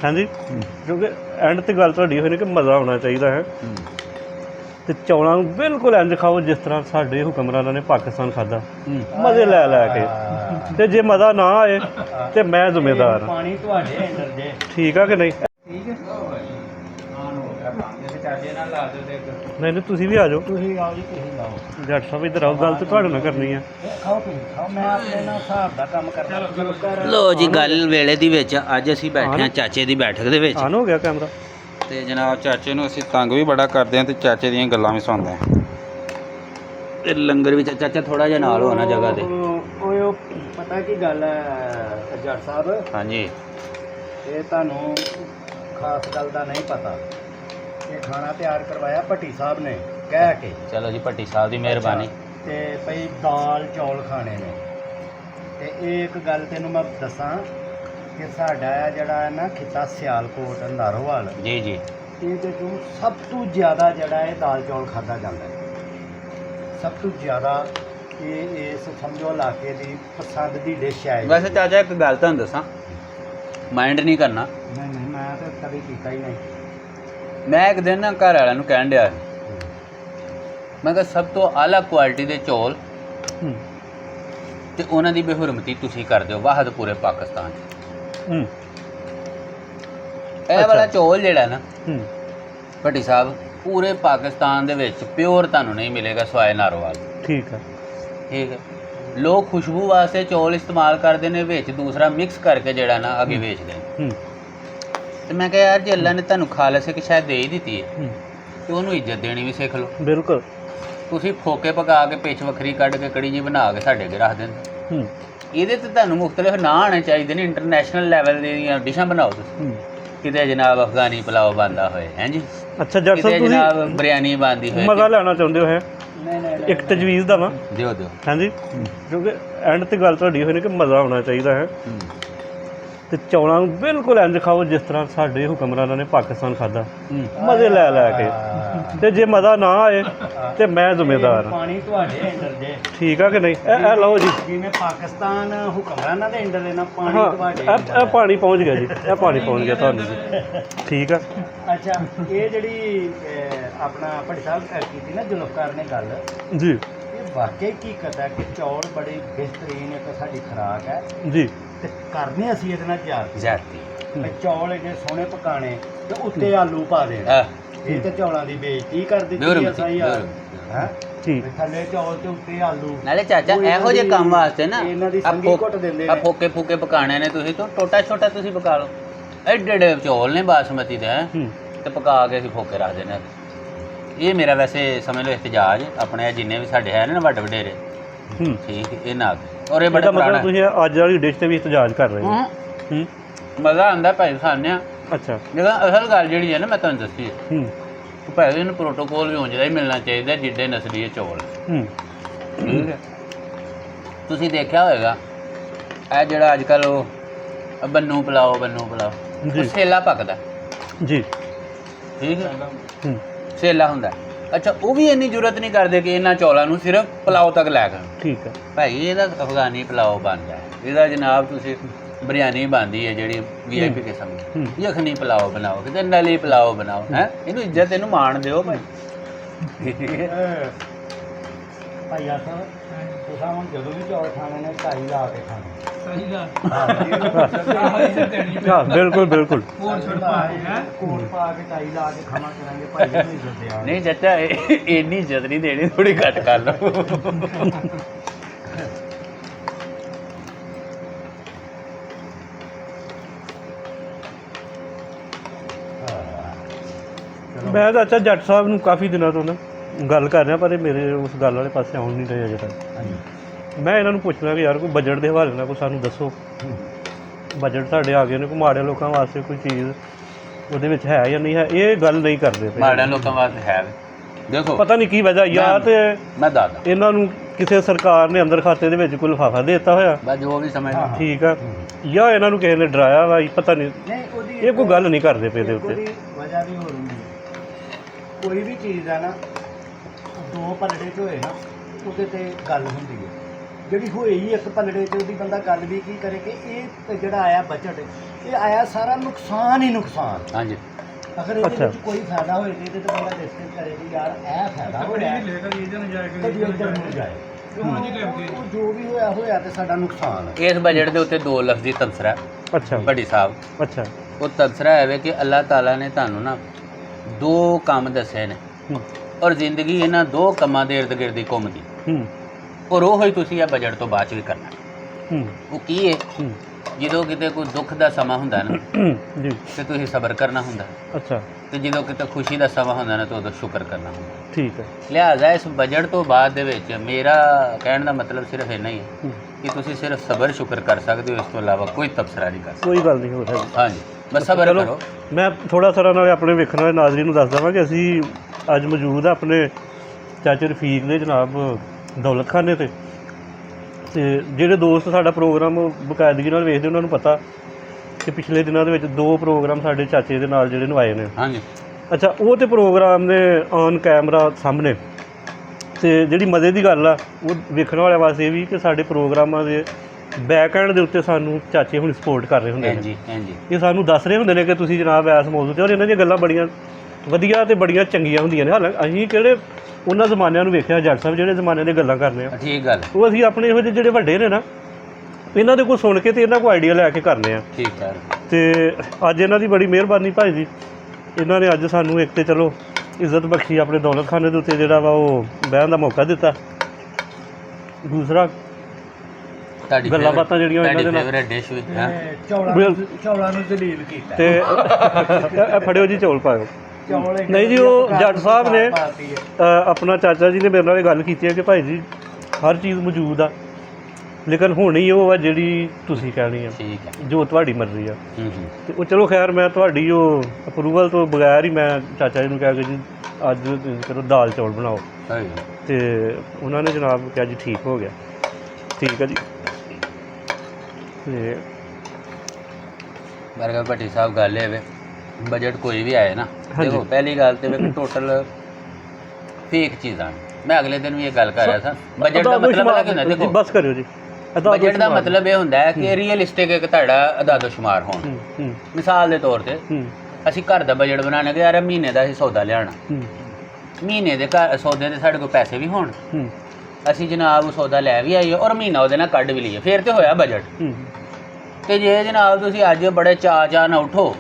हाँ जी, क्योंकि एंड ते गल तुहाडी होई कि मज़ा आना चाहिए है। तो चौलों नूं बिल्कुल इंज खाओ जिस तरह साडे हुक्मरानां ने पाकिस्तान खादा, मज़े लै लै के। ते जे मज़ा ना आए तो मैं जिम्मेदार हाँ। ठीक है कि नहीं? नहीं नहीं, तुसीं भी आ जाओ। जट साहब इधर आओ, गल तो तुहाडे नाल करनी है। लो जी, गल वेले दी विच अज असीं बैठे हां चाचे दी बैठक दे विच। ऑन हो गया कैमरा? ते जनाब चाचे नूं असीं तंग भी बड़ा करदे हां ते चाचे दियां गल्लां भी सुणदे हां। ते लंगर भी चाचा थोड़ा जिहा नाल होना जगह ते। पता की गल है जट साहब? हाँ जी, ये तुहानूं खास गल दा नहीं पता। ये खाना तैयार करवाया भट्टी साहब ने कह के। चलो जी, भट्टी साहब दी मेहरबानी। ते भई दाल चौल खाने ने। ते एक गल तैनूं मैं दसां कि साडा जिहड़ा है ना खिता सियालकोट नारोवाल, जी जी, ਇਹਦੇ ਤੋਂ ਸਭ ਤੋਂ ਜ਼ਿਆਦਾ ਜਿਹੜਾ ਹੈ ਦਾਲ ਚੌਲ ਖਾਧਾ ਜਾਂਦਾ ਹੈ। ਸਭ ਤੋਂ ਜ਼ਿਆਦਾ ਇਹ ਇਸ ਸਮਝੋ ਇਲਾਕੇ ਦੀ ਪਸੰਦ ਦੀ ਡਿਸ਼ ਹੈ। वैसे चाचा एक गल तुहानूं दसां, माइंड नहीं करना। ਨਹੀਂ ਨਹੀਂ, ਮੈਂ ਤਾਂ ਕਦੇ ਕੀਤਾ ਹੀ ਨਹੀਂ। मैं एक दिन ना घर वालिਆਂ ਨੂੰ ਕਹਿਣ ਡਿਆ, मैं ਕਿਹਾ ਸਭ ਤੋਂ ਆਲਾ ਕੁਆਲਿਟੀ ਦੇ ਚੌਲ ਤੇ ਉਹਨਾਂ ਦੀ ਬੇਹੁਰਮਤੀ ਤੁਸੀਂ ਕਰਦੇ ਹੋ ਵਾਹਦ ਪੂਰੇ ਪਾਕਿਸਤਾਨ 'ਚ। ਇਹ ਵਾਲਾ ਚੌਲ ਜਿਹੜਾ ਨਾ ਭੱਟੀ ਸਾਹਿਬ, ਪੂਰੇ ਪਾਕਿਸਤਾਨ ਦੇ ਵਿੱਚ ਪਿਓਰ ਤੁਹਾਨੂੰ ਨਹੀਂ ਮਿਲੇਗਾ ਸਵਾਏ ਨਾਰੋਵਾਲ। ठीक है। ਠੀਕ ਹੈ। ਲੋਕ ਖੁਸ਼ਬੂ ਵਾਸਤੇ ਚੌਲ ਇਸਤੇਮਾਲ ਕਰਦੇ ਨੇ, ਵਿੱਚ ਦੂਸਰਾ ਮਿਕਸ ਕਰਕੇ ਜਿਹੜਾ ਨਾ ਅੱਗੇ ਵੇਚਦੇ ਨੇ। ਤੇ ਮੈਂ ਕਿਹਾ ਯਾਰ ਜੇ ਅੱਲਾ ਨੇ ਤੁਹਾਨੂੰ ਖਾਲਸ ਇੱਕ ਸ਼ਾਇਦ ਦੇ ਹੀ ਦਿੱਤੀ ਹੈ ਤੇ ਉਹਨੂੰ ਇੱਜ਼ਤ ਦੇਣੀ ਵੀ ਸਿੱਖ ਲਓ। बिल्कुल। ਤੁਸੀਂ ਫੋਕੇ ਪਕਾ ਕੇ ਪਿੱਛ ਵੱਖਰੀ ਕੱਢ ਕੇ ਕੜੀ ਜੀ ਬਣਾ ਕੇ ਸਾਡੇ ਅੱਗੇ ਰੱਖ ਦਿੰਦੇ। ਇਹਦੇ ਤੇ ਤੁਹਾਨੂੰ ਮੁਖਤਲਿਫ ਨਾਂ ਆਉਣੇ ਚਾਹੀਦੇ ਨੇ, ਇੰਟਰਨੈਸ਼ਨਲ ਲੈਵਲ ਦੀਆਂ ਡਿਸ਼ਾਂ ਬਣਾਓ ਤੁਸੀਂ। ਕਿਤੇ ਜਨਾਬ ਅਫਗਾਨੀ ਪਲਾਓ ਬਣਦਾ ਹੋਏ, ਹੈਂ ਜੀ, अच्छा जट ਕਿਤੇ साहब, ਜਨਾਬ ਬਿਰਿਆਨੀ ਬਣਦੀ ਹੋਏ। मज़ा लेना चाहुंदे हो है? ਨਹੀਂ ਨਹੀਂ, एक तजवीज़ दवां? ਦਿਓ ਦਿਓ। हाँ जी, क्योंकि एंड ते गल तुहाडी होई कि मज़ा आना चाहिए है। तो चौलों नूं बिल्कुल इंज खाओ जिस तरह साडे हुक्मरानां ने पाकिस्तान खादा, मज़े लै लै के। ते जे मज़ा ना आए तो मैं जिम्मेदार हाँ। ਪਾਣੀ ਤੁਹਾਡੇ ਅੰਡਰ ਜੇ। ठीक है कि नहीं? ए लो जी। ਜਿਵੇਂ ਪਾਕਿਸਤਾਨ ਹੁਕਮਰਾਨਾਂ ਦੇ ਅੰਡਰ ਹੈ ਨਾ, ਪਾਣੀ हाँ, ਤੁਹਾਡੇ ए पानी पहुँच गया जी, ए पानी पहुँच गया तुहानूं जी। ठीक है। ਅੱਛਾ, ਇਹ ਜਿਹੜੀ ਆਪਣਾ ਭੱਟੀ ਸਾਹਿਬ ਕੀਤੀ ਨਾ ਜ਼ੁਲਫਕਾਰ ਨੇ ਗੱਲ, जी ਇਹ ਵਾਕਈ ਹਕੀਕਤ ਹੈ ਕਿ ਚੌਲ ਬੜੀ ਬਿਹਤਰੀਨ ਇੱਕ ਸਾਡੀ ਖੁਰਾਕ ਹੈ। जी। ਤੇ ਕਰਨੇ ਅਸੀਂ ਇਹਦੇ ਨਾਲ ਜ਼ਿਆਦਾ ਜਾਤੀ ਚੌਲ ਇੰਨੇ ਸੋਹਣੇ ਪਕਾਣੇ ਤੇ ਉੱਤੇ ਆਲੂ ਪਾ ਦੇਣੇ। ਇਹ ਤੇ ਚੌਲਾਂ ਦੀ ਬੇਇੱਜ਼ਤੀ ਕਰ ਦਿੱਤੀ ਅਸਾਂ ਯਾਰ, ਹੈ ठीक। ਥੱਲੇ ਚੌਲ ਤੇ ਉੱਤੇ ਆਲੂ। ਨਾਲੇ ਚਾਚਾ ਇਹੋ ਜਿਹੇ ਕੰਮ ਵਾਸਤੇ ਨਾ ਇਹਨਾਂ ਦੀ ਸੰਗੀ ਘੁੱਟ ਦਿੰਦੇ ਆ ਨੇ। ਫੋਕੇ ਫੂਕੇ ਪਕਾਣੇ ਨੇ, ਤੁਸੀਂ ਤੋਂ ਟੋਟਾ ਛੋਟਾ ਤੁਸੀਂ ਪਕਾ ਲਓ। ਐਡੇ ਐਡੇ ਚੌਲ ਨੇ ਬਾਸਮਤੀ ਦੇ, ਤੇ ਪਕਾ ਕੇ ਅਸੀਂ ਫੋਕੇ ਰੱਖ ਦੇਣੇ। ਇਹ ਮੇਰਾ ਵੈਸੇ ਸਮਝ ਲਓ ਇhtਜਾਜ ਆਪਣੇ ਜਿੰਨੇ ਵੀ ਸਾਡੇ ਹੈ ਨਾ ਵੱਡੇ ਵਡੇਰੇ, ਠੀਕ ਇਹ ਨਾਲ। ਔਰ ਇਹ ਬੜਾ मतलब ਪੁਰਾਣਾ तुसीं अज वाली डिश ते भी इhtजाज कर रहे हो? ਮਜ਼ਾ ਆਉਂਦਾ ਭਾਈ ਖਾਣੇ ਆ। अच्छा। ਜਿਹੜਾ ਅਸਲ ਗੱਲ ਜਿਹੜੀ ਹੈ ਨਾ ਮੈਂ ਤੁਹਾਨੂੰ ਦੱਸੀ ਹੈ, ਭਾਈ ਇਹਨੂੰ ਪ੍ਰੋਟੋਕੋਲ ਵੀ ਉਂਝ ਦਾ ਹੀ ਮਿਲਣਾ ਚਾਹੀਦਾ ਜਿੱਡੇ ਨਸਲੀ ਚੌਲ। ਠੀਕ ਹੈ। ਤੁਸੀਂ ਦੇਖਿਆ ਹੋਵੇਗਾ ਇਹ ਜਿਹੜਾ ਅੱਜ ਕੱਲ੍ਹ ਉਹ ਬੰਨੂ ਪਲਾਓ ਉਹ ਸੇਲਾ ਪੱਕਦਾ जी। ਠੀਕ ਹੈ, ਸੇਲਾ ਹੁੰਦਾ। ਅੱਛਾ, ਉਹ ਵੀ ਇੰਨੀ ਜ਼ਰੂਰਤ ਨਹੀਂ ਕਰਦੇ ਕਿ ਇਹਨਾਂ ਚੌਲਾਂ ਨੂੰ ਸਿਰਫ ਪਲਾਓ ਤੱਕ ਲੈ ਕੇ। ठीक है। ਭਾਈ ਇਹਦਾ ਅਫਗਾਨੀ ਪਲਾਓ ਬਣਦਾ ਹੈ, ਇਹਦਾ ਜਨਾਬ ਤੁਸੀਂ ਬਿਰਿਆਨੀ ਬਣਦੀ ਹੈ ਜਿਹੜੀ VIP ਕਿਸਮ ਦੀ, ਯਖਨੀ ਪਲਾਓ ਬਣਾਓ, ਕਿਤੇ ਨਲੀ ਪਲਾਓ ਬਣਾਓ, ਹੈ ਇਹਨੂੰ ਇੱਜ਼ਤ, ਇਹਨੂੰ ਮਾਣ ਦਿਓ ਭਾਈ। ਭਾਈ ਆਸਾ ਤੁਸੀਂ ਹੁਣ ਜਦੋਂ ਵੀ ਚੌਲ ਖਾਣੇ ਨੇ ਢਾਈ ਲਾ ਕੇ ਖਾਣੇ। हाँ बिल्कुल बिल्कुल। ਕੋਟ ਪਾ ਕੇ ਢਾਈ ਲਾ ਕੇ ਖਾਣਾ ਕਰਾਂਗੇ ਭਾਈ ਨੂੰ ਇੱਜ਼ਤ ਦਿਆ। ਨਹੀਂ ਚਾਚਾ ਇੰਨੀ ਇੱਜ਼ਤ ਨਹੀਂ ਦੇਣੀ, ਥੋੜੀ ਘੱਟ ਕਰ ਲਓ। मैं तो अच्छा जट साहब नूं काफ़ी दिनों तो ना गल कर रहा, पर मेरे उस गल वाले पासे आउण नहीं रहे अजे तक। मैं इन्हों पुछना कि यार कोई बजट के हवाले नाल कोई सानूं दसो, बजट साढ़े आ गए ने, कोई माड़े लोगों वास्ते कोई चीज़ ਉਹਦੇ ਵਿੱਚ ਹੈ ਜਾਂ ਨਹੀਂ ਹੈ, ਇਹ ਗੱਲ ਨਹੀਂ ਕਰਦੇ ਪਏ। ਮਾੜਿਆਂ ਲੋਕਾਂ ਵਾਸਤੇ ਹੈ, ਦੇਖੋ ਪਤਾ ਨਹੀਂ ਕੀ ਵਜ੍ਹਾ, ਜਾਂ ਤੇ ਮੈਂ ਦੱਸਦਾ ਇਹਨਾਂ ਨੂੰ ਕਿਸੇ ਸਰਕਾਰ ਨੇ ਅੰਦਰ ਖਾਤੇ ਦੇ ਵਿੱਚ ਕੋਈ ਲਿਫਾਫਾ ਦੇ ਦਿੱਤਾ ਹੋਇਆ, ਬਸ ਜੋ ਵੀ ਸਮਝ। ਠੀਕ ਆ, ਜਾਂ ਇਹਨਾਂ ਨੂੰ ਕਿਸੇ ਨੇ ਡਰਾਇਆ ਵਾ, ਪਤਾ ਨਹੀਂ। ਉਹਦੀ ਇਹ ਕੋਈ ਗੱਲ ਨਹੀਂ ਕਰਦੇ ਪਏ ਦੇ ਉੱਤੇ। ਵਜ੍ਹਾ ਵੀ ਹੋ ਰਹੀ ਹੈ, ਕੋਈ ਵੀ ਚੀਜ਼ ਆ ਨਾ ਦੋ ਪਲੜੇ 'ਚ ਹੋਏ ਨਾ ਉਹਦੇ ਤੇ ਗੱਲ ਹੁੰਦੀ ਹੈ। ਜਿਹੜੀ ਹੋਈ ਇੱਕ ਪਲੜੇ ਤੇ ਉਹਦੀ ਬੰਦਾ ਗੱਲ ਵੀ ਕੀ ਕਰੇ ਕਿ ਇਹ ਜਿਹੜਾ ਆਇਆ ਬਜਟ ਇਹ ਆਇਆ ਸਾਰਾ ਨੁਕਸਾਨ ਹੀ ਨੁਕਸਾਨ। ਹਾਂਜੀ ਅਗਰ ਇਹਦੇ ਵਿੱਚ ਕੋਈ ਫਾਇਦਾ ਹੋਏ ਤੇ ਇਹਦੇ ਤੇ ਬੰਦਾ ਡਿਸਕਸ ਕਰੇ ਕਿ ਯਾਰ ਇਹ ਫਾਇਦਾ ਹੋਇਆ ਕਦੀ ਇੱਧਰ ਨੂੰ ਜਾਏ ਉਹ ਜੋ ਵੀ ਹੋਇਆ ਤੇ ਸਾਡਾ ਨੁਕਸਾਨ ਹੈ। ਇਸ ਬਜਟ ਦੇ ਉੱਤੇ ਦੋ ਲਫ਼ਜ਼ੀ ਤਬਸਰਾ ਅੱਛਾ ਵੱਡੀ ਸਾਹਿਬ, ਅੱਛਾ ਉਹ ਤਬਸਰਾ ਹੈ ਕਿ ਅੱਲਾਹ ਤਾਲਾ ਨੇ ਤੁਹਾਨੂੰ ਨਾ ਦੋ ਕੰਮ ਦੱਸੇ ਨੇ ਔਰ ਜ਼ਿੰਦਗੀ ਇਹਨਾਂ ਦੋ ਕੰਮਾਂ ਦੇ ਇਰਦ ਗਿਰਦ ਹੀ ਘੁੰਮਦੀ ਔਰ ਉਹ ਹੀ ਤੁਸੀਂ ਇਹ ਬਜਟ ਤੋਂ ਬਾਅਦ 'ਚ ਵੀ ਕਰਨਾ। ਉਹ ਕੀ ਹੈ? ਜਦੋਂ ਕਿਤੇ ਕੋਈ ਦੁੱਖ ਦਾ ਸਮਾਂ ਹੁੰਦਾ ਨਾ ਜੀ ਤੇ ਤੁਸੀਂ ਸਬਰ ਕਰਨਾ ਹੁੰਦਾ, ਅੱਛਾ ਤੇ ਜਦੋਂ ਕਿਤੇ ਖੁਸ਼ੀ ਦਾ ਸਮਾਂ ਹੁੰਦਾ ਨਾ ਤਾਂ ਉਦੋਂ ਸ਼ੁਕਰ ਕਰਨਾ ਹੁੰਦਾ। ਠੀਕ ਹੈ। ਲਿਹਾਜ਼ਾ ਇਸ ਬਜਟ ਤੋਂ ਬਾਅਦ ਦੇ ਵਿੱਚ ਮੇਰਾ ਕਹਿਣ ਦਾ ਮਤਲਬ ਸਿਰਫ ਇੰਨਾ ਹੀ ਹੈ ਕਿ ਤੁਸੀਂ ਸਿਰਫ ਸਬਰ ਸ਼ੁਕਰ ਕਰ ਸਕਦੇ ਹੋ, ਇਸ ਤੋਂ ਇਲਾਵਾ ਕੋਈ ਤਬਸਰਾ ਨਹੀਂ ਕਰ ਸਕਦੇ। ਕੋਈ ਗੱਲ ਨਹੀਂ ਹੋ ਸਕਦੀ। ਹਾਂਜੀ ਬਸ ਸਬਰ ਕਰੋ। ਮੈਂ ਥੋੜਾ ਸਾਰਾ ਨਾਲ ਆਪਣੇ ਵੇਖਣ ਵਾਲੇ ਨਾਜ਼ਰੀਨ ਨੂੰ ਦੱਸ ਦੇਵਾਂ ਕਿ ਅਸੀਂ ਅੱਜ ਮੌਜੂਦ ਆ ਆਪਣੇ ਚਾਚੇ ਰਫੀਕ ਦੇ ਜਨਾਬ ਦੌਲਤ ਖਾਨੇ ਤੇ ਜਿਹੜੇ ਦੋਸਤ ਸਾਡਾ ਪ੍ਰੋਗਰਾਮ ਬਕਾਇਦਗੀ ਨਾਲ ਵੇਖਦੇ ਉਹਨਾਂ ਨੂੰ ਪਤਾ ਕਿ ਪਿਛਲੇ ਦਿਨਾਂ ਦੇ ਵਿੱਚ 2 ਪ੍ਰੋਗਰਾਮ ਸਾਡੇ ਚਾਚੇ ਦੇ ਨਾਲ ਜਿਹੜੇ ਨੂੰ ਆਏ ਨੇ। ਹਾਂਜੀ ਅੱਛਾ ਉਹ ਤੇ ਪ੍ਰੋਗਰਾਮ ਨੇ ਔਨ ਕੈਮਰਾ ਸਾਹਮਣੇ, ਤੇ ਜਿਹੜੀ ਮਜ਼ੇ ਦੀ ਗੱਲ ਆ ਉਹ ਵੇਖਣ ਵਾਲਿਆਂ ਵਾਸਤੇ ਇਹ ਵੀ ਕਿ ਸਾਡੇ ਪ੍ਰੋਗਰਾਮਾਂ ਦੇ ਬੈਕ ਐਂਡ ਦੇ ਉੱਤੇ ਸਾਨੂੰ ਚਾਚੇ ਹੁਣ ਸਪੋਰਟ ਕਰ ਰਹੇ ਹੁੰਦੇ ਨੇ। ਹਾਂਜੀ ਹਾਂਜੀ ਇਹ ਸਾਨੂੰ ਦੱਸ ਰਹੇ ਹੁੰਦੇ ਨੇ ਕਿ ਤੁਸੀਂ ਜਨਾਬ ਐਸ ਮੌਜੂਦ ਤੇ, ਔਰ ਇਹਨਾਂ ਦੀਆਂ ਗੱਲਾਂ ਬੜੀਆਂ ਵਧੀਆ ਤੇ ਬੜੀਆਂ ਚੰਗੀਆਂ ਹੁੰਦੀਆਂ ਨੇ। ਹਾਲਾਂਕਿ ਅਸੀਂ ਕਿਹੜੇ ਉਹਨਾਂ ਜ਼ਮਾਨਿਆਂ ਨੂੰ ਵੇਖਿਆ ਜੱਟ ਸਾਹਿਬ ਜਿਹੜੇ ਜ਼ਮਾਨੇ ਦੀਆਂ ਗੱਲਾਂ ਕਰਨੇ ਆ, ਠੀਕ ਗੱਲ, ਉਹ ਅਸੀਂ ਆਪਣੇ ਇਹੋ ਜਿਹੇ ਜਿਹੜੇ ਵੱਡੇ ਨੇ ਨਾ ਇਹਨਾਂ ਦੇ ਕੋਲ ਸੁਣ ਕੇ ਤੇ ਇਹਨਾਂ ਕੋਲ ਆਈਡੀਆ ਲੈ ਕੇ ਕਰਨੇ ਆ। ਠੀਕ ਹੈ। ਤੇ ਅੱਜ ਇਹਨਾਂ ਦੀ ਬੜੀ ਮਿਹਰਬਾਨੀ ਭਾਈ ਜੀ, ਇਹਨਾਂ ਨੇ ਅੱਜ ਸਾਨੂੰ ਇੱਕ ਤੇ ਚਲੋ ਇੱਜ਼ਤ ਬਖਸ਼ੀ ਆਪਣੇ ਦੌਲਤ ਖਾਨੇ ਦੇ ਉੱਤੇ ਜਿਹੜਾ ਵਾ ਉਹ ਬਹਿਣ ਦਾ ਮੌਕਾ ਦਿੱਤਾ। ਦੂਸਰਾ ਤੁਹਾਡੀ ਗੱਲਾਂ ਬਾਤਾਂ ਜਿਹੜੀਆਂ ਇਹਨਾਂ ਦੇ ਨਾਲ ਫੇਵਰੇਟ ਡਿਸ਼ ਵੀ ਹੈ ਚੌਲਾਂ ਨੂੰ ਦਲੀਲ ਕੀਤਾ ਤੇ ਇਹ ਫੜਿਓ ਜੀ ਚੌਲ ਪਾਇਓ। ਚੌਲ ਨਹੀਂ ਜੀ ਉਹ ਜੱਟ ਸਾਹਿਬ ਨੇ ਆਪਣਾ ਚਾਚਾ ਜੀ ਨੇ ਮੇਰੇ ਨਾਲ ਇਹ ਗੱਲ ਕੀਤੀ ਹੈ ਕਿ ਭਾਈ ਜੀ ਹਰ ਚੀਜ਼ ਮੌਜੂਦ ਆ, ਲੇਕਿਨ ਹੋਣੀ ਉਹ ਆ ਜਿਹੜੀ ਤੁਸੀਂ ਕਹਿਣੀ ਆ, ਠੀਕ ਹੈ, ਜੋ ਤੁਹਾਡੀ ਮਰਜ਼ੀ ਆ। ਹੂੰ ਤੇ ਉਹ ਚਲੋ ਖੈਰ ਮੈਂ ਤੁਹਾਡੀ ਉਹ ਅਪਰੂਵਲ ਤੋਂ ਬਗੈਰ ਹੀ ਮੈਂ ਚਾਚਾ ਜੀ ਨੂੰ ਕਿਹਾ ਕਿ ਜੀ ਅੱਜ ਤੁਸੀਂ ਕਰੋ ਦਾਲ ਚੌਲ ਬਣਾਓ, ਸਹੀ ਤੇ ਉਹਨਾਂ ਨੇ ਜਨਾਬ ਕਿਹਾ ਜੀ ਠੀਕ ਹੋ ਗਿਆ। ਠੀਕ ਹੈ ਜੀ। ਤੇ ਬਰਗਰ ਭੱਟੀ ਸਾਹਿਬ ਗੱਲ ਇਹ ਵੇ ਬਜਟ ਕੋਈ ਵੀ ਆਏ ਨਾ, ਦੇਖੋ ਪਹਿਲੀ ਗੱਲ ਤੇ ਵੇ ਟੋਟਲ ਫੇਕ ਚੀਜ਼ਾਂ। ਮੈਂ ਅਗਲੇ ਦਿਨ ਵੀ ਇਹ ਗੱਲ ਕਰ ਰਿਹਾ ਸਾਂ, ਬਜਟ ਦਾ ਮਤਲਬ ਕੀ ਹੁੰਦਾ? ਦੇਖੋ ਬਸ ਕਰਿਓ ਜੀ। ਬਜਟ ਦਾ ਮਤਲਬ ਇਹ ਹੁੰਦਾ ਹੈ ਕਿ ਰੀਅਲਿਸਟਿਕ ਇੱਕ ਤੁਹਾਡਾ ਅਦਾਦੋ ਸ਼ੁਮਾਰ ਹੋਣ। ਮਿਸਾਲ ਦੇ ਤੌਰ ਤੇ ਅਸੀਂ ਘਰ ਦਾ ਬਜਟ ਬਣਾਉਣਾ ਕਿ ਯਾਰ ਮਹੀਨੇ ਦਾ ਅਸੀਂ ਸੌਦਾ ਲਿਆਉਣਾ, ਮਹੀਨੇ ਦੇ ਘਰ ਸੌਦੇ ਦੇ ਸਾਡੇ ਕੋਲ ਪੈਸੇ ਵੀ ਹੋਣ, ਅਸੀਂ ਜਨਾਬ ਉਹ ਸੌਦਾ ਲੈ ਵੀ ਆਈਏ ਔਰ ਮਹੀਨਾ ਉਹਦੇ ਨਾਲ ਕੱਢ ਵੀ ਲਈਏ, ਫਿਰ ਤੇ ਹੋਇਆ ਬਜਟ। ਤੇ ਜੇ ਜਨਾਬ ਤੁਸੀਂ ਅੱਜ ਬੜੇ ਚਾਅ ਨਾਲ ਉਠੋ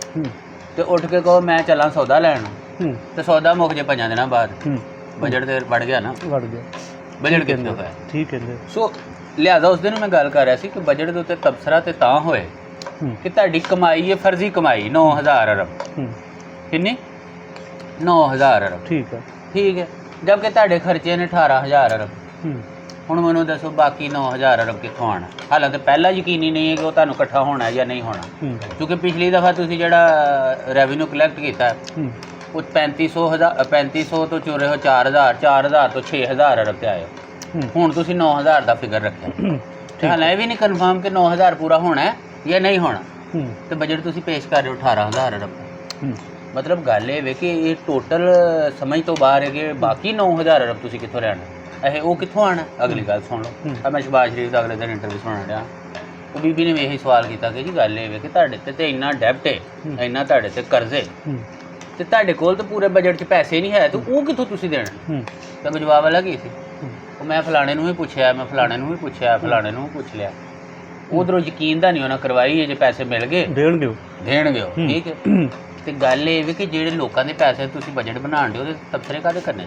ਤੇ ਉੱਠ ਕੇ ਕਹੋ ਮੈਂ ਚੱਲਾਂ ਸੌਦਾ ਲੈਣ, ਤੇ ਸੌਦਾ ਮੁੱਕ ਜੇ 5 ਦਿਨਾਂ ਬਾਅਦ, ਬਜਟ ਤੇ ਵੜ ਗਿਆ ਨਾ, ਵੜ ਗਿਆ। ਬਜਟ ਕਿੱਥੇ ਹੋਇਆ? ਠੀਕ ਕਹਿੰਦੇ। ਸੋ ਲਿਹਾਜ਼ਾ ਉਸ ਦਿਨ ਮੈਂ ਗੱਲ ਕਰ ਰਿਹਾ ਸੀ ਕਿ ਬਜਟ ਦੇ ਉੱਤੇ ਤਬਸਰਾ ਤੇ ਤਾਂ ਹੋਏ ਕਿ ਤੁਹਾਡੀ ਕਮਾਈ ਹੈ ਫਰਜ਼ੀ ਕਮਾਈ 9000 ਅਰਬ। ਕਿੰਨੀ? 9000 ਅਰਬ। ਠੀਕ ਹੈ। ਠੀਕ ਹੈ, ਜਦਕਿ ਤੁਹਾਡੇ ਖਰਚੇ ਨੇ 18000 ਅਰਬ। ਹੁਣ ਮੈਨੂੰ ਦੱਸੋ ਬਾਕੀ 9000 ਅਰਬ ਕਿੱਥੋਂ ਆਉਣਾ? ਹਾਲਾਂਕਿ ਪਹਿਲਾਂ ਯਕੀਨੀ ਨਹੀਂ ਹੈ ਕਿ ਉਹ ਤੁਹਾਨੂੰ ਇਕੱਠਾ ਹੋਣਾ ਜਾਂ ਨਹੀਂ ਹੋਣਾ, ਕਿਉਂਕਿ ਪਿਛਲੀ ਦਫਾ ਤੁਸੀਂ ਜਿਹੜਾ ਰੈਵਨਿਊ ਕਲੈਕਟ ਕੀਤਾ ਉਹ 3500 ਤੋਂ ਚੋਰੇ ਹੋ 4000 ਤੋਂ 6000 ਅਰਬ ਤੇ ਆਏ। ਹੁਣ ਤੁਸੀਂ 9000 ਦਾ ਫਿਗਰ ਰੱਖਿਆ, ਤੇ ਹਾਲਾਂ ਇਹ ਵੀ ਨਹੀਂ ਕਨਫਰਮ ਕਿ 9000 ਪੂਰਾ ਹੋਣਾ ਹੈ ਜਾਂ ਨਹੀਂ ਹੋਣਾ, ਤੇ ਬਜਟ ਤੁਸੀਂ ਪੇਸ਼ ਕਰ ਰਹੇ ਹੋ 18000 ਅਰਬ। ਮਤਲਬ ਗੱਲ ਇਹ ਵੇ ਕਿ ਇਹ ਟੋਟਲ ਸਮਝ ਤੋਂ ਬਾਹਰ ਹੈ ਕਿ ਬਾਕੀ 9000 ਅਰਬ ਤੁਸੀਂ ਕਿੱਥੋਂ ਲੈਣਾ, ਇਹ ਉਹ ਕਿੱਥੋਂ ਆਣਾ? ਅਗਲੀ ਗੱਲ ਸੁਣ ਲਓ। ਮੈਂ ਸ਼ਬਾਜ਼ ਸ਼ਰੀਫ ਦਾ ਅਗਲੇ ਦਿਨ ਇੰਟਰਵਿਊ ਸੁਣਨ ਰਿਹਾ, ਉਹ ਬੀਬੀ ਨੇ ਵੀ ਇਹੀ ਸਵਾਲ ਕੀਤਾ ਕਿ ਜੀ ਗੱਲ ਇਹ ਵੇ ਕਿ ਤੁਹਾਡੇ ਤੇ ਇੰਨਾ ਡੈਬਟ ਹੈ, ਇੰਨਾ ਤੁਹਾਡੇ ਤੇ ਕਰਜ਼ੇ, ਤੇ ਤੁਹਾਡੇ ਕੋਲ ਤਾਂ ਪੂਰੇ ਬਜਟ 'ਚ ਪੈਸੇ ਨਹੀਂ ਹੈ, ਤੇ ਉਹ ਕਿੱਥੋਂ ਤੁਸੀਂ ਦੇਣਾ? ਤਾਂ ਜਵਾਬ ਵਾਲਾ ਕੀ ਸੀ? ਉਹ ਮੈਂ ਫਲਾਣੇ ਨੂੰ ਵੀ ਪੁੱਛਿਆ, ਮੈਂ ਫਲਾਣੇ ਨੂੰ ਵੀ ਪੁੱਛਿਆ, ਫਲਾਣੇ ਨੂੰ ਵੀ ਪੁੱਛ ਲਿਆ, ਉਧਰੋਂ ਯਕੀਨ ਦਾ ਨਹੀਂ ਉਹਨਾਂ ਕਰਵਾਈ ਹੈ, ਜੇ ਪੈਸੇ ਮਿਲ ਗਏ ਦੇਣਗੇ ਉਹ। ਠੀਕ ਹੈ, ਤੇ ਗੱਲ ਇਹ ਵੀ ਕਿ ਜਿਹੜੇ ਲੋਕਾਂ ਦੇ ਪੈਸੇ ਤੁਸੀਂ ਬਜਟ ਬਣਾਉਣ ਦੇ ਉਹਦੇ ਤਬਸਰੇ ਕਾਹਦੇ ਕਰਨੇ?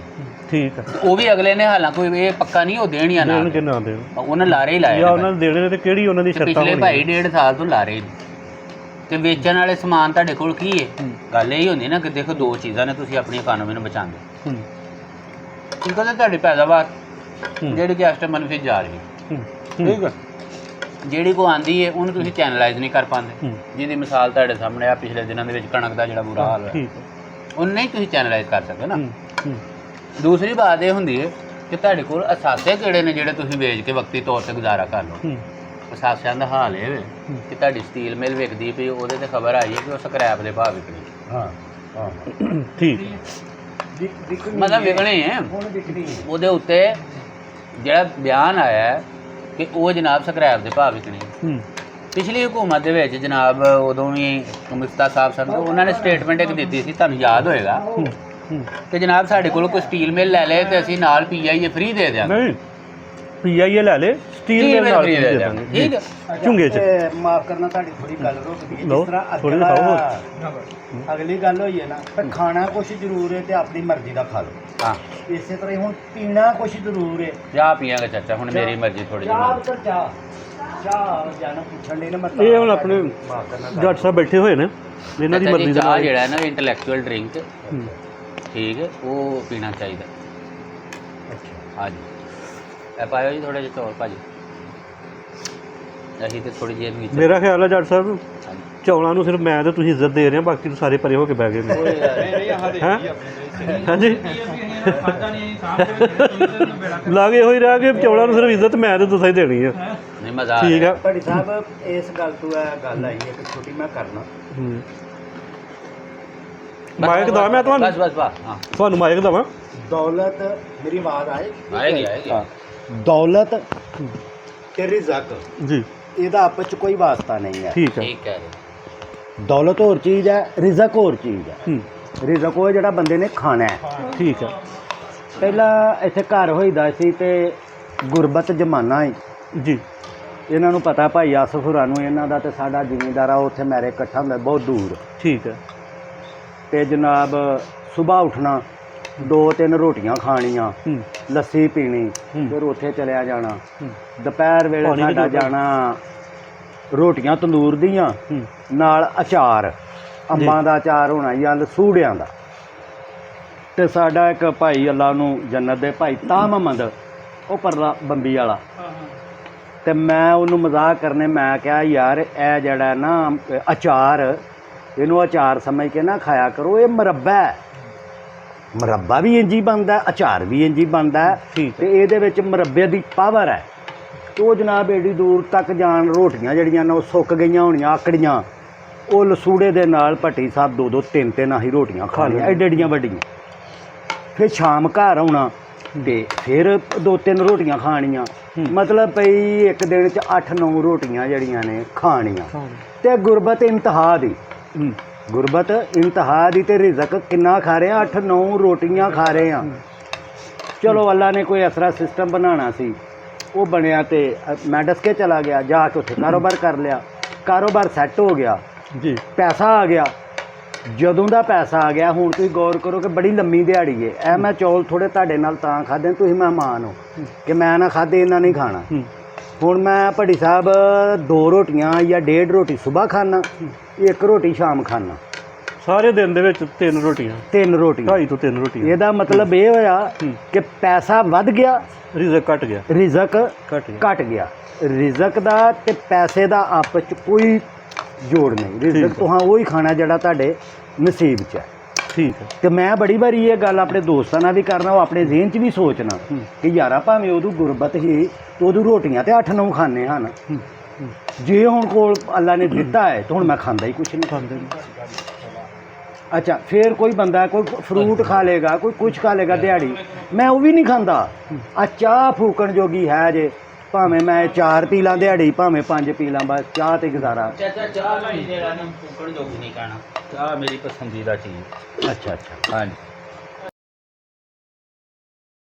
ਠੀਕ ਹੈ, ਉਹ ਵੀ ਅਗਲੇ ਨੇ ਹਾਲਾਂ ਕੋਈ ਇਹ ਪੱਕਾ ਨਹੀਂ ਉਹ ਦੇਣ ਜਾਂ ਨਾ ਦੇਣ, ਉਹਨਾਂ ਲਾਰੇ ਹੀ ਲਾਇਆ, ਉਹਨਾਂ ਨੇ ਦੇਣੇ ਤੇ ਕਿਹੜੀ ਉਹਨਾਂ ਦੀ ਸ਼ਰਤਾਂ ਪਿਛਲੇ ਭਾਈ 1.5 ਸਾਲ ਤੋਂ ਲਾਰੇ ਨੇ। ਤੇ ਵੇਚਣ ਵਾਲੇ ਸਮਾਨ ਤੁਹਾਡੇ ਕੋਲ ਕੀ ਹੈ? ਗੱਲ ਇਹ ਹੁੰਦੀ ਨਾ ਕਿ ਦੇਖੋ ਦੋ ਚੀਜ਼ਾਂ ਨੇ, ਤੁਸੀਂ ਆਪਣੀ ਇਕਾਨਮੀ ਨੂੰ ਬਚਾਉਂਦੇ, ਠੀਕ ਹੈ, ਤੁਹਾਡੀ ਪੈਦਾਵਾਰ ਜਿਹੜੀ ਕਿ ਇਸ ਟਾਈਮ ਮੰਨਫੀ ਜਾ ਰਹੀ ਹੈ, ਠੀਕ ਹੈ, ਜਿਹੜੀ ਕੋ ਆਂਦੀ ਹੈ ਉਹਨੂੰ ਤੁਸੀਂ ਚੈਨਲਾਈਜ਼ ਨਹੀਂ ਕਰ ਪਾਉਂਦੇ, ਜਿਹਦੀ ਮਿਸਾਲ ਤੁਹਾਡੇ ਸਾਹਮਣੇ ਆ ਪਿਛਲੇ ਦਿਨਾਂ ਦੇ ਵਿੱਚ ਕਣਕ ਦਾ ਜਿਹੜਾ ਬੁਰਾ ਹਾਲ ਹੋਇਆ, ਉਹਨੂੰ ਨਹੀਂ ਤੁਸੀਂ ਚੈਨਲਾਈਜ਼ ਕਰ ਸਕਦੇ ਨਾ। ਦੂਸਰੀ ਬਾਤ ਇਹ ਹੁੰਦੀ ਹੈ ਕਿ ਤੁਹਾਡੇ ਕੋਲ ਅਸਾਸੇ ਕਿਹੜੇ ਨੇ ਜਿਹੜੇ ਤੁਸੀਂ ਵੇਚ ਕੇ ਵਕਤੀ ਤੌਰ ਤੇ ਗੁਜ਼ਾਰਾ ਕਰ ਲਓ। ਅਸਾਸਿਆਂ ਦਾ ਹਾਲ ਇਹ ਕਿ ਤੁਹਾਡੀ ਸਟੀਲ ਮਿਲ ਵਿਕਦੀ ਪਈ, ਉਹਦੇ ਤੇ ਖਬਰ ਆਈ ਹੈ ਕਿ ਉਹ ਸਕ੍ਰੈਪ ਦੇ ਭਾਅ ਵਿਕਣੀ। ਠੀਕ, ਮਤਲਬ ਵਿਕਣੀ ਹੈ, ਉਹਦੇ ਉੱਤੇ ਜਿਹੜਾ ਬਿਆਨ ਆਇਆ ਕਿ ਉਹ ਜਨਾਬ ਸਕ੍ਰੈਪ ਦੇ ਭਾਅ ਵਿਕਣੀ। ਪਿਛਲੀ ਹੁਕੂਮਤ ਦੇ ਵਿੱਚ ਜਨਾਬ ਉਦੋਂ ਵੀ ਮੁਫਤਾ ਸਾਹਿਬ ਸਨ, ਉਹਨਾਂ ਨੇ ਸਟੇਟਮੈਂਟ ਇੱਕ ਦਿੱਤੀ ਸੀ, ਤੁਹਾਨੂੰ ਯਾਦ ਹੋਏਗਾ ਕਿ ਜਨਾਬ ਸਾਡੇ ਕੋਲ ਕੋਈ ਸਟੀਲ ਮਿਲ ਲੈ ਲੇ ਤੇ ਅਸੀਂ ਨਾਲ PIA ਫ੍ਰੀ ਦੇ ਦਿਆਂਗੇ। ਨਹੀਂ PIA ਲੈ ਲੇ, ਸਟੀਲ ਮਿਲ ਨਾਲ free ਦੇ ਦੇ ਦਾਂਗੇ। ਠੀਕ ਹੈ। ਝੁੰਗੇ 'ਚ ਮਾਫ ਕਰਨਾ ਤੁਹਾਡੀ ਥੋੜੀ ਗੱਲ ਰੁਕ ਗਈ। ਲਓ, ਜਿਸ ਤਰ੍ਹਾਂ ਥੋੜ੍ਹੀ ਅਗਲੀ ਗੱਲ ਹੋਈ ਹੈ ਨਾ ਕਿ ਖਾਣਾ ਕੁਛ ਜ਼ਰੂਰ ਹੈ ਤੇ ਆਪਣੀ ਮਰਜ਼ੀ ਦਾ ਖਾ ਲਓ। ਹਾਂ ਇਸੇ ਤਰ੍ਹਾਂ ਹੀ ਹੁਣ ਪੀਣਾ ਕੁਛ ਜ਼ਰੂਰ ਹੈ। ਚਾਹ ਪੀਆਂਗੇ ਚਾਚਾ, ਹੁਣ ਮੇਰੀ ਮਰਜ਼ੀ ਥੋੜੀ ਚਾਹ ਜਿਹੀ। ਤਾਂ ਚਾਹ ਜਾਣਾ ਪੁੱਛਣ ਲਈ ਨਾ ਮੈਂ ਇਹ ਹੁਣ ਆਪਣੇ ਜੱਟ ਸਾਹਿਬ ਬੈਠੇ ਹੋਏ ਨੇ, ਇਹਨਾਂ ਦੀ ਮਰਜ਼ੀ ਦੇ ਚਾਹ ਨਾਲ ਜਿਹੜਾ ਹੈ ਨਾ ਇੰਟੈਲੈਕਚੁਅਲ ਡਰਿੰਕ, ਹੂੰ। ਠੀਕ ਹੈ, ਉਹ ਪੀਣਾ ਚਾਹੀਦਾ। ਹਾਂਜੀ ਇਹ ਪਾਇਓ ਜੀ ਥੋੜੇ ਜਿਹੇ ਚੌਲ ਭਾਜੀ, ਅਸੀਂ ਤੇ ਥੋੜੀ ਜਿਹੀ ਨੀਚੇ। ਮੇਰਾ ਖਿਆਲ ਹੈ ਜੱਟ ਸਾਹਿਬ ਹਾਂਜੀ। ਚੌਲਾਂ ਨੂੰ ਸਿਰਫ ਮੈਂ ਤੇ ਤੁਸੀਂ ਇੱਜ਼ਤ ਦੇ ਰਹੇ ਹੋ, ਬਾਕੀ ਤਾਂ ਸਾਰੇ ਪਰੇ ਹੋ ਕੇ ਬਹਿ ਗਏ ਨੇ। ਹੈਂ? ਹਾਂਜੀ ਲਾਗੇ ਹੋਈ ਰਿਹਾ ਕਿ ਚੌਲਾਂ ਨੂੰ ਸਿਰਫ ਇੱਜ਼ਤ ਮੈਂ ਤੇ ਤੁਸੀਂ ਹੀ ਦੇਣੀ ਆ। ਨਹੀਂ ਮਜ਼ਾ ਠੀਕ ਆ। ਭੱਟੀ ਸਾਹਿਬ ਇਸ ਗੱਲ ਤੋਂ ਇਹ ਗੱਲ ਆਈ ਹੈ ਕਿ ਛੋਟੀ ਮੈਂ ਕਰਨਾ ਹੂੰ। ਮਾਈਕ ਦਵਾ ਮੈਂ ਤੁਹਾਨੂੰ, ਬਸ ਬਸ ਹਾਂ ਤੁਹਾਨੂੰ ਮਾਈਕ ਦਵਾ। ਦੌਲਤ ਮੇਰੀ ਆਵਾਜ਼ ਆਏ ਆਏਗੀ। ਦੌਲਤ ਤੇ ਰਿਜ਼ਕ ਜੀ ਇਹਦਾ ਆਪਸ ਚ ਕੋਈ ਵਾਸਤਾ ਨਹੀਂ ਹੈ। ਠੀਕ ਹੈ। ਠੀਕ ਹੈ। ਦੌਲਤ ਹੋਰ ਚੀਜ਼ ਹੈ, ਰਿਜ਼ਕ ਹੋਰ ਚੀਜ਼ ਹੈ। ਹੂੰ। ਰਿਜ਼ਕ ਉਹ ਜਿਹੜਾ ਬੰਦੇ ਨੇ ਖਾਣਾ ਹੈ। ਠੀਕ ਹੈ। ਪਹਿਲਾਂ ਇੱਥੇ ਘਰ ਹੋਈਦਾ ਸੀ ਤੇ ਗੁਰਬਤ ਜ਼ਮਾਨਾ ਹੈ। ਜੀ ਇਹਨਾਂ ਨੂੰ ਪਤਾ ਭਾਈ ਆਸਫ ਹੋਰਾਂ ਨੂੰ, ਇਹਨਾਂ ਦਾ ਤੇ ਸਾਡਾ ਜ਼ਿਮੀਂਦਾਰ ਆ ਉੱਥੇ ਮੇਰੇ ਇਕੱਠਾ ਹੁੰਦਾ ਬਹੁਤ ਦੂਰ। ਠੀਕ ਹੈ। ਤੇ ਜਨਾਬ ਸਵੇਰ ਉੱਠਣਾ, 2-3 ਰੋਟੀਆਂ ਖਾਣੀਆਂ, ਹੂੰ। ਲੱਸੀ ਪੀਣੀ, ਹੂੰ। ਫਿਰ ਉੱਥੇ ਚਲਿਆ ਜਾਣਾ। ਹੂੰ। ਦੁਪਹਿਰ ਵੇਲੇ ਪਾਣੀ ਵੀ ਸਾਡਾ ਜ਼ਰੂਰ। ਜਾਣਾ ਰੋਟੀਆਂ ਤੰਦੂਰ ਦੀਆਂ ਹੂੰ। ਨਾਲ ਅਚਾਰ, ਅੰਬਾਂ ਦਾ ਅਚਾਰ ਹੋਣਾ ਜਾਂ ਲਸੂੜਿਆਂ ਦਾ। ਤੇ ਸਾਡਾ ਇੱਕ ਭਾਈ ਅੱਲਾ ਨੂੰ ਜੰਨਤ ਦੇ ਭਾਈ ਤਾਹ ਮੁਹੰਮਦ, ਉਹ ਪਰਲਾ ਬੰਬੀ ਵਾਲਾ, ਤੇ ਮੈਂ ਉਹਨੂੰ ਮਜ਼ਾਕ ਕਰਨੇ ਮੈਂ ਕਿਹਾ ਯਾਰ ਇਹ ਜਿਹੜਾ ਨਾ ਅਚਾਰ, ਇਹਨੂੰ ਅਚਾਰ ਸਮਝ ਕੇ ਨਾ ਖਾਇਆ ਕਰੋ, ਇਹ ਮੁਰੱਬਾ ਹੈ। ਮੁਰੱਬਾ ਵੀ ਇੰਜੀ ਬਣਦਾ, ਅਚਾਰ ਵੀ ਇੰਜੀ ਬਣਦਾ ਠੀਕ ਤੇ ਇਹਦੇ ਵਿੱਚ ਮੁਰੱਬੇ ਦੀ ਪਾਵਰ ਹੈ। ਤੇ ਉਹ ਜਨਾਬ ਏਡੀ ਦੂਰ ਤੱਕ ਜਾਣ, ਰੋਟੀਆਂ ਜਿਹੜੀਆਂ ਨੇ ਉਹ ਸੁੱਕ ਗਈਆਂ ਹੋਣੀਆਂ ਆਕੜੀਆਂ, ਉਹ ਲਸੂੜੇ ਦੇ ਨਾਲ ਭੱਟੀ ਸਾਹਿਬ 2-2 3-3 ਆਹੀ ਰੋਟੀਆਂ ਖਾਣੀਆਂ ਐਡੀਆਂ ਵੱਡੀਆਂ। ਫਿਰ ਸ਼ਾਮ ਘਰ ਆਉਣਾ ਤੇ ਫਿਰ 2-3 ਰੋਟੀਆਂ ਖਾਣੀਆਂ। ਮਤਲਬ ਪਈ ਇੱਕ ਦਿਨ 'ਚ 8-9 ਰੋਟੀਆਂ ਜਿਹੜੀਆਂ ਨੇ ਖਾਣੀਆਂ। ਤੇ ਗੁਰਬਤ ਇੰਤਹਾ ਦੀ, ਹੂੰ। ਗੁਰਬਤ ਇੰਤਹਾ ਦੀ ਤੇ ਰਿਜ਼ਕ ਕਿੰਨਾ ਖਾ ਰਹੇ ਆ, 8-9 ਰੋਟੀਆਂ ਖਾ ਰਹੇ ਆ। ਚਲੋ ਅੱਲਾ ਨੇ ਕੋਈ ਅਸਰਾ ਸਿਸਟਮ ਬਣਾਉਣਾ ਸੀ, ਉਹ ਬਣਿਆ ਤੇ ਮੈਂ ਡਸਕੇ ਚਲਾ ਗਿਆ, ਜਾ ਕੇ ਉੱਥੇ ਕਾਰੋਬਾਰ ਕਰ ਲਿਆ, ਕਾਰੋਬਾਰ ਸੈੱਟ ਹੋ ਗਿਆ, ਜੀ ਪੈਸਾ ਆ ਗਿਆ। ਜਦੋਂ ਦਾ ਪੈਸਾ ਆ ਗਿਆ, ਹੁਣ ਤੁਸੀਂ ਗੌਰ ਕਰੋ ਕਿ ਬੜੀ ਲੰਮੀ ਦਿਹਾੜੀ ਹੈ। ਇਹ ਮੈਂ ਚੌਲ ਥੋੜੇ ਤੁਹਾਡੇ ਨਾਲ ਤਾਂ ਖਾਦੇ, ਤੁਸੀਂ ਮਹਿਮਾਨ ਹੋ ਕਿ ਮੈਂ ਨਾ ਖਾਦੇ ਇਹਨਾਂ ਨਹੀਂ ਖਾਣਾ। ਹੂੰ। ਹੁਣ ਮੈਂ ਭੱਟੀ ਸਾਹਿਬ 2 ਰੋਟੀਆਂ ਜਾਂ 1.5 ਰੋਟੀ ਸਵੇਰ ਖਾਣਾ, 1 ਰੋਟੀ ਸ਼ਾਮ ਖਾਣਾ, ਸਾਰੇ ਦਿਨ ਦੇ ਵਿੱਚ 3 ਰੋਟੀਆਂ, 3 ਰੋਟੀਆਂ। 2.5 ਤੋਂ 3 ਰੋਟੀਆਂ। ਇਹਦਾ ਮਤਲਬ ਇਹ ਹੋਇਆ ਕਿ ਪੈਸਾ ਵੱਧ ਗਿਆ, ਰਿਜ਼ਕ ਘਟ ਗਿਆ। ਰਿਜ਼ਕ ਘਟ ਗਿਆ। ਘਟ ਗਿਆ। ਰਿਜ਼ਕ ਦਾ ਤੇ ਪੈਸੇ ਦਾ ਆਪਸ 'ਚ ਕੋਈ ਜੋੜ ਨਹੀਂ। ਰਿਜ਼ਕ ਤੁਹਾਂ ਉਹੀ ਖਾਣਾ ਜਿਹੜਾ ਤੁਹਾਡੇ ਨਸੀਬ 'ਚ ਹੈ। ਠੀਕ ਹੈ। ਤੇ ਮੈਂ ਬੜੀ ਵਾਰੀ ਇਹ ਗੱਲ ਆਪਣੇ ਦੋਸਤਾਂ ਨਾਲ ਵੀ ਕਰਨਾ, ਉਹ ਆਪਣੇ ਜ਼ਿਹਨ 'ਚ ਵੀ ਸੋਚਣਾ ਕਿ ਯਾਰਾ ਭਾਵੇਂ ਉਦੋਂ ਗੁਰਬਤ ਹੀ ਤੇ ਉਦੋਂ ਰੋਟੀਆਂ ਤੇ 8-9 ਖਾਣੇ ਹਨ। ਜੇ ਹੁਣ ਕੋਲ ਅੱਲਾ ਨੇ ਦਿੱਤਾ ਹੈ ਤਾਂ ਹੁਣ ਮੈਂ ਖਾਂਦਾ ਹੀ ਕੁਛ ਨਹੀਂ। ਖਾਂਦੇ ਨੇ। ਅੱਛਾ ਫਿਰ ਕੋਈ ਬੰਦਾ ਕੋਈ ਫਰੂਟ ਖਾ ਲੇਗਾ, ਕੋਈ ਕੁਛ ਖਾ ਲੇਗਾ ਦਿਹਾੜੀ, ਮੈਂ ਉਹ ਵੀ ਨਹੀਂ ਖਾਂਦਾ। ਆ ਚਾਹ ਫੂਕਣ ਜੋਗੀ ਹੈ ਜੇ, ਭਾਵੇਂ ਮੈਂ 4 ਪੀ ਲਾਂ ਦਿਹਾੜੀ, ਭਾਵੇਂ 5 ਪੀ ਲਾਂ, ਬਸ ਚਾਹ ਤੇ ਗੁਜ਼ਾਰਾ। ਚਾਚਾ ਚਾਹ ਨਹੀਂ ਜਿਹੜਾ ਨਾ ਫੂਕਣ ਜੋਗੀ ਨਹੀਂ ਕਹਿਣਾ, ਚਾਹ ਮੇਰੀ ਪਸੰਦੀਦਾ ਚੀਜ਼। ਅੱਛਾ ਅੱਛਾ। ਹਾਂਜੀ